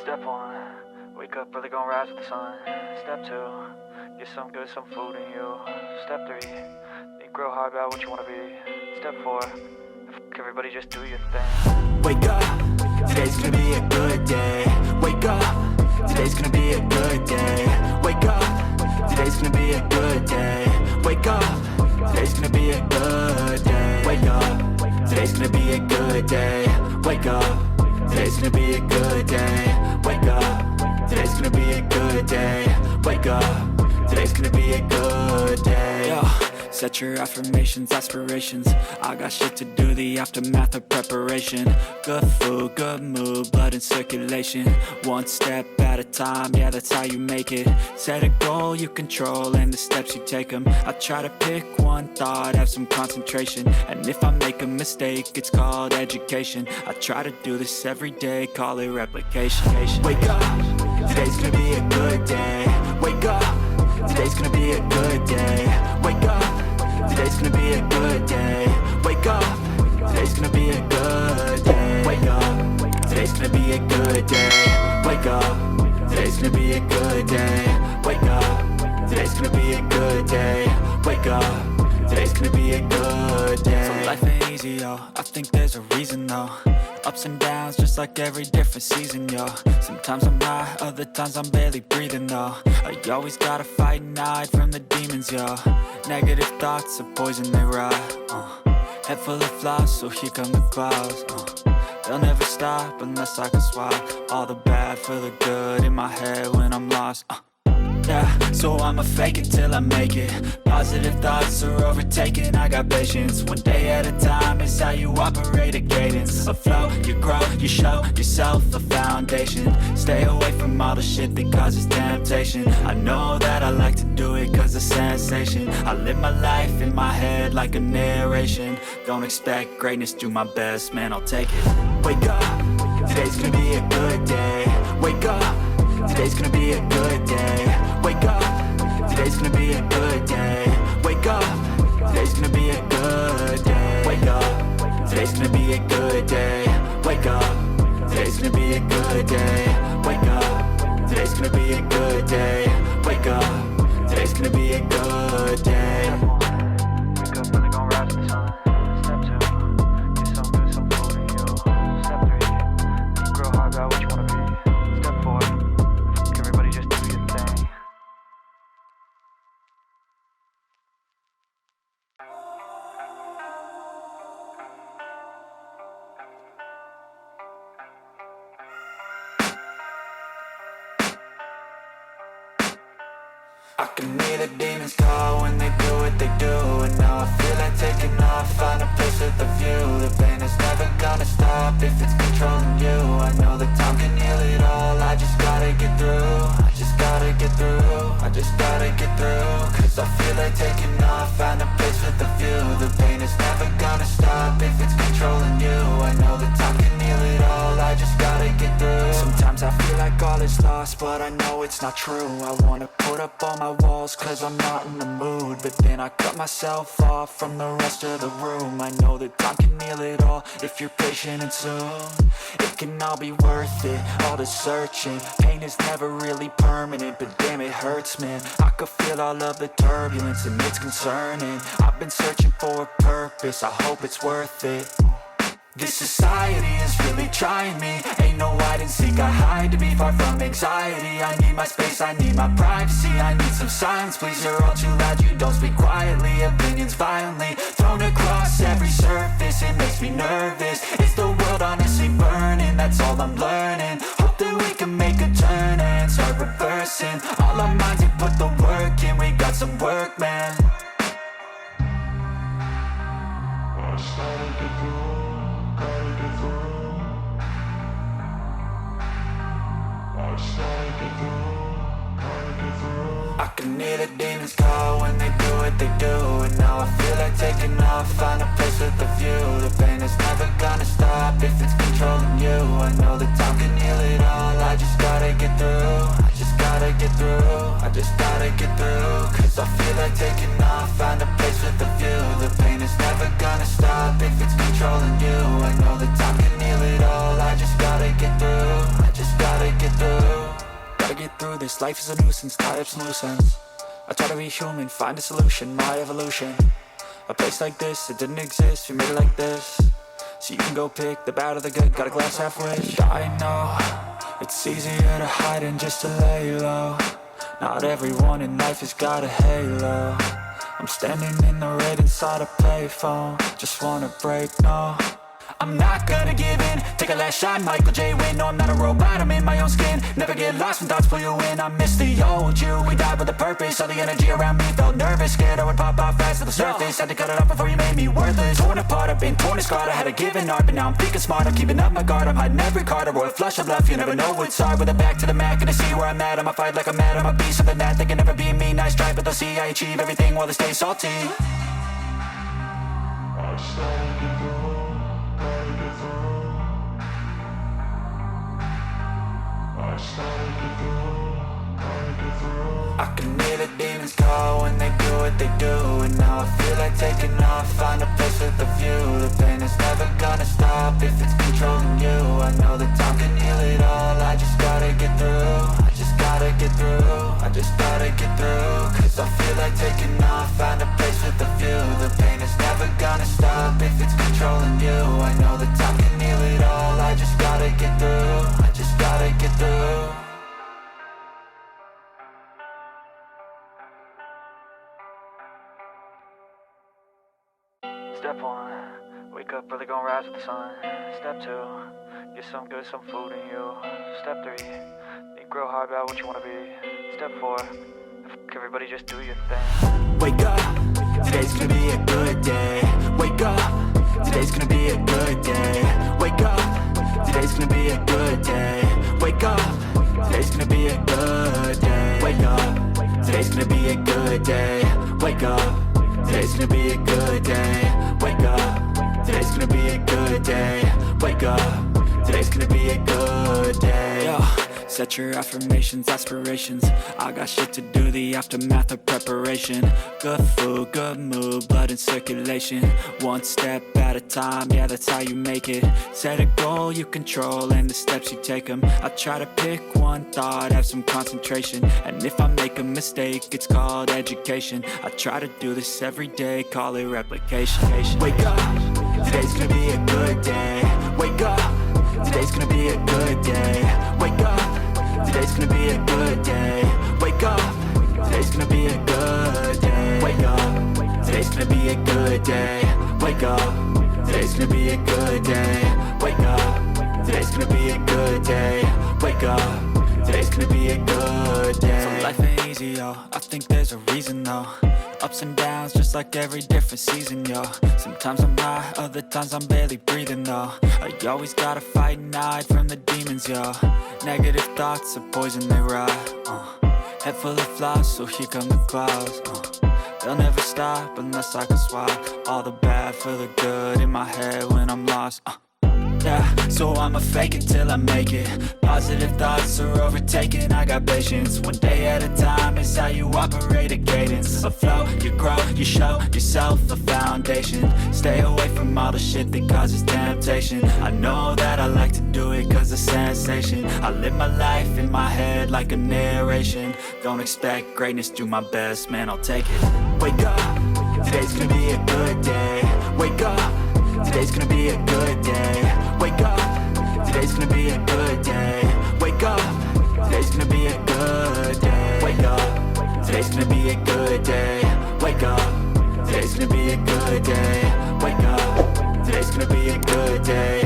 Step 1, wake up, really gonna rise with the sun. Step 2, get some good, some food in you. Step 3, think real hard about what you wanna be. Step 4, everybody just do your thing. Wake up, today's gonna be a good day. Wake up, today's gonna be a good day. Wake up, today's gonna be a good day. Wake up, today's gonna be a good day. Wake up, today's gonna be a good day. Wake up, today's gonna be a good day. Wake up, today's gonna be a good day. Wake up, today's gonna be a good day. Yo, set your affirmations, aspirations. I got shit to do, the aftermath of preparation. Good food, good mood, blood in circulation. One step at a time, yeah, that's how you make it. Set a goal you control and the steps you take them. I try to pick one thought, have some concentration. And if I make a mistake, it's called education. I try to do this every day, call it replication. Wake up, today's gonna be a good day. Wake up, today's gonna be a good day. Wake up, today's gonna be a good day. Wake up, today's gonna be a good day. Wake up, today's gonna be a good day. Wake up, today's gonna be a good day. Wake up, today's gonna be a good day. Wake up, today's gonna be a good day. So life ain't easy, yo, I think there's a reason though. Ups and downs, just like every different season, yo. Sometimes I'm high, other times I'm barely breathing, though. I always gotta fight and hide from the demons, yo. Negative thoughts are poison, they rot. Head full of flies, so here come the clouds. They'll never stop unless I can swap all the bad for the good in my head when I'm lost. Yeah, so I'ma fake it till I make it. Positive thoughts are overtaken, I got patience. One day at a time is how you operate a cadence. A flow, you grow, you show yourself a foundation. Stay away from all the shit that causes temptation. I know that I like to do it cause it's sensation. I live my life in my head like a narration. Don't expect greatness, do my best, man, I'll take it. Wake up, today's gonna be a good day. Wake up, today's gonna be a good day. Wake up, today's gonna be a good day. Wake up, today's gonna be a good day. Wake up, today's gonna be a good day. Wake up, today's gonna be a good day. Wake up, today's gonna be a good day. Wake up, today's gonna be a good day. Wake up, really gonna rise with the sun. Step 2, get some good, some food in you. Step 3, think real hard about what you wanna be. Step 4, everybody just do your thing. I can hear the demons call when they do what they do. And now I feel like taking off, find a place with a view. The pain is never gonna stop if it's controlling you. I know that time can heal it all, I just gotta get through. I just gotta get through, I just gotta get through. Cause I feel like taking off, find a place with a view. The pain is never gonna stop if it's controlling you. I know that time can heal it all, I just gotta get through. Sometimes I feel like all is lost, but I know it's not true. I wanna put up all my walls cause I'm not in the mood. But then I cut myself off from the rest of the room. I know that time can heal it all if you're patient and soon. It can all be worth it, all the searching. Pain is never really permanent, but damn it hurts, man. I could feel all of the turbulence and it's concerning. I've been searching for a purpose, I hope it's worth it. This society is really trying me. Ain't no hide and seek, I hide to be far from anxiety. I need my space, I need my privacy. I need some silence, please, you're all too loud. You don't speak quietly, opinions violently thrown across every surface. It makes me nervous, is the world honestly burning? That's all I'm learning. Hope that we can make a turn and start reversing. All our minds and put the work in, we got some work, man. I can hear the demons call when they do what they do. And now I feel like taking off, find a place with a view. The pain is never gonna stop if it's controlling you. I know that time can heal it all, I just gotta get through. I just gotta get through, I just gotta get through. Cause I feel like taking off, find a place with a view. The pain is never gonna stop if it's controlling you. I know that time can heal it all, I just gotta get through. I just gotta get through. get through this. Life is a nuisance, tie up some loose ends. I try to be human, find a solution, my evolution. A place like this, it didn't exist, we made it like this. So you can go pick the bad or the good, got a glass half wish. I know, it's easier to hide than just to lay low. Not everyone in life has got a halo. I'm standing in the red inside a payphone. Just wanna break, no, I'm not gonna give in. Take a last shot, Michael J. Win. No, I'm not a robot, I'm in my own skin. Never get lost when thoughts pull you in. I miss the old you, we died with a purpose. All the energy around me felt nervous. Scared I would pop out fast to the surface. Had to cut it off before you made me worthless. Torn apart, I've been torn and scarred. I had a given art, but now I'm thinking smart. I'm keeping up my guard, I'm hiding every card. A royal flush of love, you never know what's hard. With a back to the mat, gonna see where I'm at. I'ma fight like I'm mad, I'ma be something that they can never be me. Nice try, but they'll see I achieve everything while they stay salty. I can hear the demons call when they do what they do. And now I feel like taking off, find a place with a view. The pain is never gonna stop if it's controlling you. I know that time can heal it all, I just gotta get through. I just gotta get through, I just gotta get through. Cause I feel like taking off, find a place with a view. The pain is never gonna stop if it's controlling you. I know that time can heal it all, I just gotta get through. I just gotta get through. Step 1, wake up early, gonna rise with the sun. Step 2, get some good, some food in you. Step 3, think real hard about what you wanna be. Step 4, everybody just do your thing. Wake up, today's gonna be a good day. Wake up, today's gonna be a good day. Wake up, today's gonna be a good day. Wake up, today's gonna be a good day. Wake up, today's gonna be a good day. Wake up, today's gonna be a good day. Wake up, today's gonna be a good day. Wake up, today's gonna be a good day. Yo, set your affirmations, aspirations. I got shit to do, the aftermath of preparation. Good food, good mood, blood in circulation. One step at a time, yeah, that's how you make it. Set a goal you control and the steps you take them. I try to pick one thought, have some concentration. And if I make a mistake, it's called education. I try to do this every day, call it replication. Wake up, today's gonna be a good day. Wake up, today's gonna be a good day. Wake up, today's gonna be a good day. Wake up, today's gonna be a good day. Wake up, today's gonna be a good day. Wake up, today's gonna be a good day. Wake up, today's gonna be a good day. Wake up, today's gonna be a good day. So life ain't easy, yo, I think there's a reason though. Ups and downs, just like every different season, yo. Sometimes I'm high, other times I'm barely breathing, though. I always gotta fight and hide from the demons, yo. Negative thoughts are poison, they rot. Head full of flies, so here come the clouds. They'll never stop unless I can swap all the bad for the good in my head when I'm lost. Yeah, so I'ma fake it till I make it. Positive thoughts are overtaken, I got patience. One day at a time is how you operate a cadence. A flow, you grow, you show yourself a foundation. Stay away from all the shit that causes temptation. I know that I like to do it cause it's sensation. I live my life in my head like a narration. Don't expect greatness, do my best, man, I'll take it. Wake up, today's gonna be a good day. Wake up, today's gonna be a good day. Wake up, today's gonna be a good day. Wake up, today's gonna be a good day. Wake up, today's gonna be a good day. Wake up, today's gonna be a good day. Wake up, today's gonna be a good day.